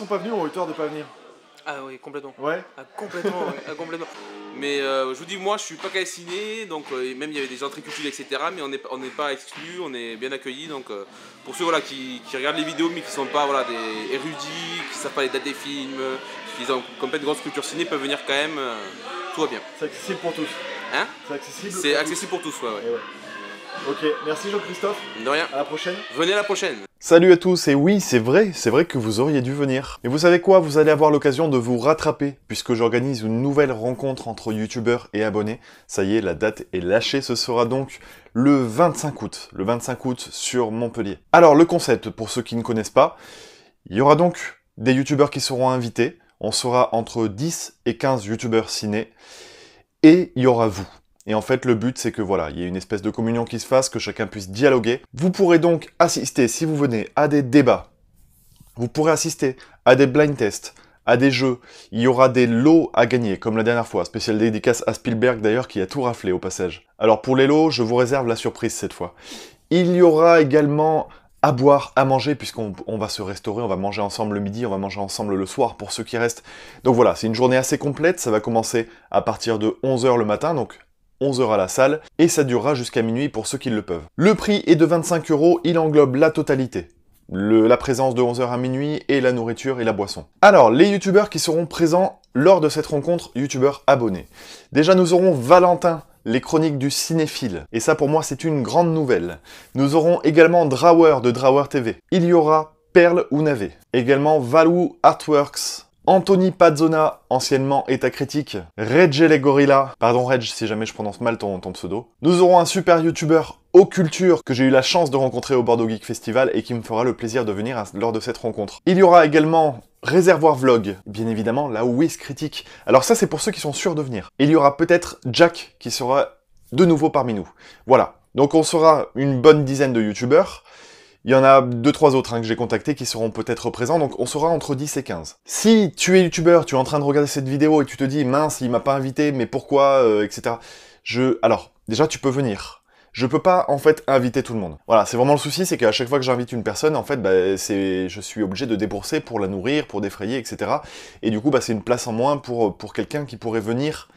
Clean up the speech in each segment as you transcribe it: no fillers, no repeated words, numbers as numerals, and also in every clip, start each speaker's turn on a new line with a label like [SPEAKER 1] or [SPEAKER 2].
[SPEAKER 1] sont pas venus ont eu tort de pas venir.
[SPEAKER 2] Ah oui, complètement.
[SPEAKER 1] Ouais.
[SPEAKER 2] Ah, complètement, ouais, ah, complètement. Mais je vous dis, moi je suis pas calciné, donc même il y avait des gens très cultivés, etc. Mais on n'est pas exclus, on est bien accueillis. Donc pour ceux voilà, qui regardent les vidéos mais qui sont pas voilà, des érudits, qui savent pas les dates des films, qui ont comme pas de grosse culture ciné, peuvent venir quand même, tout va bien.
[SPEAKER 1] C'est accessible pour tous.
[SPEAKER 2] Hein?
[SPEAKER 1] C'est
[SPEAKER 2] accessible pour tous, ouais.
[SPEAKER 1] Ouais. Ok, merci Jean-Christophe.
[SPEAKER 2] De rien.
[SPEAKER 1] À la prochaine.
[SPEAKER 2] Venez à la prochaine.
[SPEAKER 1] Salut à tous, et oui, c'est vrai que vous auriez dû venir. Et vous savez quoi, vous allez avoir l'occasion de vous rattraper, puisque j'organise une nouvelle rencontre entre youtubeurs et abonnés. Ça y est, la date est lâchée, ce sera donc le 25 août. Le 25 août sur Montpellier. Alors, le concept, pour ceux qui ne connaissent pas, il y aura donc des youtubeurs qui seront invités. On sera entre 10 et 15 youtubeurs ciné. Et il y aura vous. Et en fait, le but, c'est que voilà, il y ait une espèce de communion qui se fasse, que chacun puisse dialoguer. Vous pourrez donc assister, si vous venez, à des débats. Vous pourrez assister à des blind tests, à des jeux. Il y aura des lots à gagner, comme la dernière fois. Spéciale dédicace à Spielberg, d'ailleurs, qui a tout raflé au passage. Alors pour les lots, je vous réserve la surprise cette fois. Il y aura également à boire, à manger, puisqu'on va se restaurer, on va manger ensemble le midi, on va manger ensemble le soir, pour ceux qui restent. Donc voilà, c'est une journée assez complète. Ça va commencer à partir de 11 h le matin, donc 11 h à la salle, et ça durera jusqu'à minuit pour ceux qui le peuvent. Le prix est de 25 €, il englobe la totalité. La présence de 11 h à minuit, et la nourriture et la boisson. Alors, les youtubeurs qui seront présents lors de cette rencontre, youtubeurs abonnés. Déjà, nous aurons Valentin, les chroniques du cinéphile. Et ça, pour moi, c'est une grande nouvelle. Nous aurons également Drawer de Drawer TV. Il y aura Perle ou Navet. Également Valou Artworks. Anthony Pazzona, anciennement État Critique. Reg les Gorillas. Pardon Reg, si jamais je prononce mal ton pseudo. Nous aurons un super youtubeur Occulture que j'ai eu la chance de rencontrer au Bordeaux Geek Festival et qui me fera le plaisir de venir lors de cette rencontre. Il y aura également Réservoir Vlog, bien évidemment la Wiz Critique. Alors ça c'est pour ceux qui sont sûrs de venir. Il y aura peut-être Jack qui sera de nouveau parmi nous. Voilà, donc on sera une bonne dizaine de youtubeurs. Il y en a 2-3 autres que j'ai contactés qui seront peut-être présents, donc on sera entre 10 et 15. Si tu es youtubeur, tu es en train de regarder cette vidéo et tu te dis « mince, il m'a pas invité, mais pourquoi etc. » Alors, déjà tu peux venir. Je peux pas, en fait, inviter tout le monde. Voilà, c'est vraiment le souci, c'est qu'à chaque fois que j'invite une personne, en fait, je suis obligé de débourser pour la nourrir, pour défrayer, etc. Et du coup, c'est une place en moins pour quelqu'un qui pourrait venir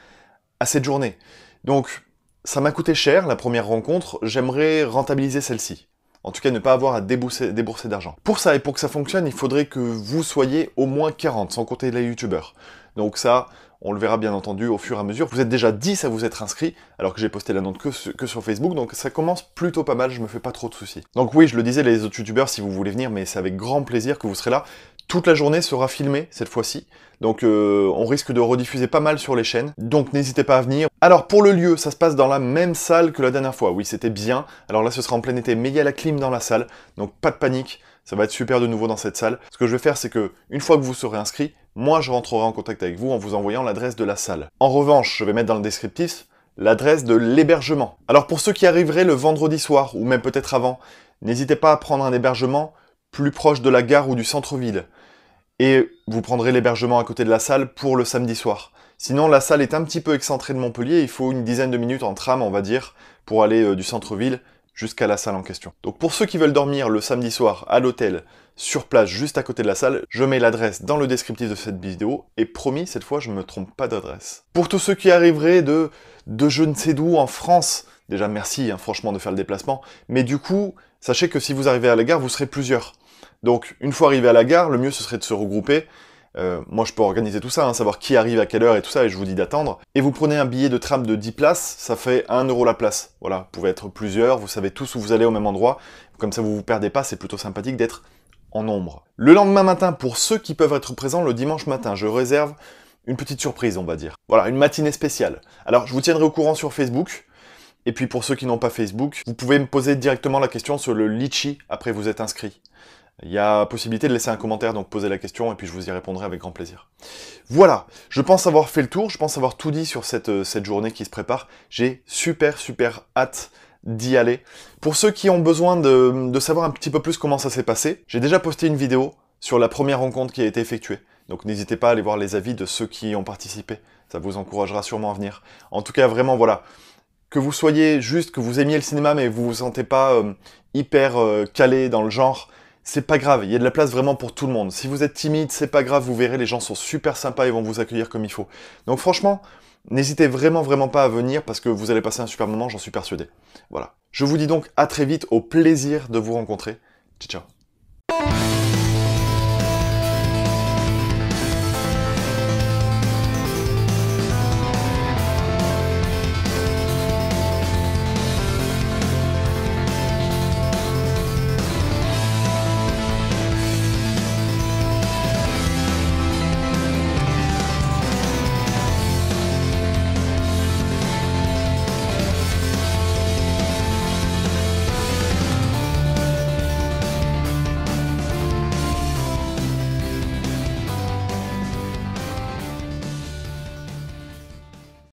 [SPEAKER 1] à cette journée. Donc, ça m'a coûté cher, la première rencontre, j'aimerais rentabiliser celle-ci. En tout cas, ne pas avoir à débourser d'argent. Pour ça, et pour que ça fonctionne, il faudrait que vous soyez au moins 40, sans compter les youtubeurs. Donc ça, on le verra bien entendu au fur et à mesure. Vous êtes déjà 10 à vous être inscrits, alors que j'ai posté l'annonce que sur Facebook, donc ça commence plutôt pas mal, je me fais pas trop de soucis. Donc oui, je le disais, les autres youtubeurs, si vous voulez venir, mais c'est avec grand plaisir que vous serez là. Toute la journée sera filmée, cette fois-ci. Donc on risque de rediffuser pas mal sur les chaînes, donc n'hésitez pas à venir. Alors pour le lieu, ça se passe dans la même salle que la dernière fois. Oui, c'était bien. Alors là, ce sera en plein été, mais il y a la clim dans la salle, donc pas de panique. Ça va être super de nouveau dans cette salle. Ce que je vais faire, c'est que, une fois que vous serez inscrit, moi je rentrerai en contact avec vous en vous envoyant l'adresse de la salle. En revanche, je vais mettre dans le descriptif l'adresse de l'hébergement. Alors pour ceux qui arriveraient le vendredi soir, ou même peut-être avant, n'hésitez pas à prendre un hébergement plus proche de la gare ou du centre-ville. Et vous prendrez l'hébergement à côté de la salle pour le samedi soir. Sinon, la salle est un petit peu excentrée de Montpellier, il faut une dizaine de minutes en tram, on va dire, pour aller du centre-ville jusqu'à la salle en question. Donc pour ceux qui veulent dormir le samedi soir à l'hôtel, sur place, juste à côté de la salle, je mets l'adresse dans le descriptif de cette vidéo, et promis, cette fois, je ne me trompe pas d'adresse. Pour tous ceux qui arriveraient de je ne sais d'où en France, déjà merci, franchement, de faire le déplacement, mais du coup, sachez que si vous arrivez à la gare, vous serez plusieurs. Donc, une fois arrivé à la gare, le mieux ce serait de se regrouper. Moi, je peux organiser tout ça, savoir qui arrive à quelle heure et tout ça, et je vous dis d'attendre. Et vous prenez un billet de tram de 10 places, ça fait 1 € la place. Voilà, vous pouvez être plusieurs, vous savez tous où vous allez au même endroit. Comme ça, vous vous perdez pas, c'est plutôt sympathique d'être en nombre. Le lendemain matin, pour ceux qui peuvent être présents le dimanche matin, je réserve une petite surprise, on va dire. Voilà, une matinée spéciale. Alors, je vous tiendrai au courant sur Facebook. Et puis, pour ceux qui n'ont pas Facebook, vous pouvez me poser directement la question sur le Litchi après vous êtes inscrit. Il y a possibilité de laisser un commentaire, donc posez la question, et puis je vous y répondrai avec grand plaisir. Voilà, je pense avoir fait le tour, je pense avoir tout dit sur cette journée qui se prépare. J'ai super hâte d'y aller. Pour ceux qui ont besoin de savoir un petit peu plus comment ça s'est passé, j'ai déjà posté une vidéo sur la première rencontre qui a été effectuée. Donc n'hésitez pas à aller voir les avis de ceux qui y ont participé, ça vous encouragera sûrement à venir. En tout cas, vraiment, voilà. Que vous soyez juste, que vous aimiez le cinéma, mais vous vous sentez pas hyper calé dans le genre, c'est pas grave, il y a de la place vraiment pour tout le monde. Si vous êtes timide, c'est pas grave, vous verrez, les gens sont super sympas, ils vont vous accueillir comme il faut. Donc franchement, n'hésitez vraiment pas à venir parce que vous allez passer un super moment, j'en suis persuadé. Voilà. Je vous dis donc à très vite, au plaisir de vous rencontrer. Ciao, ciao.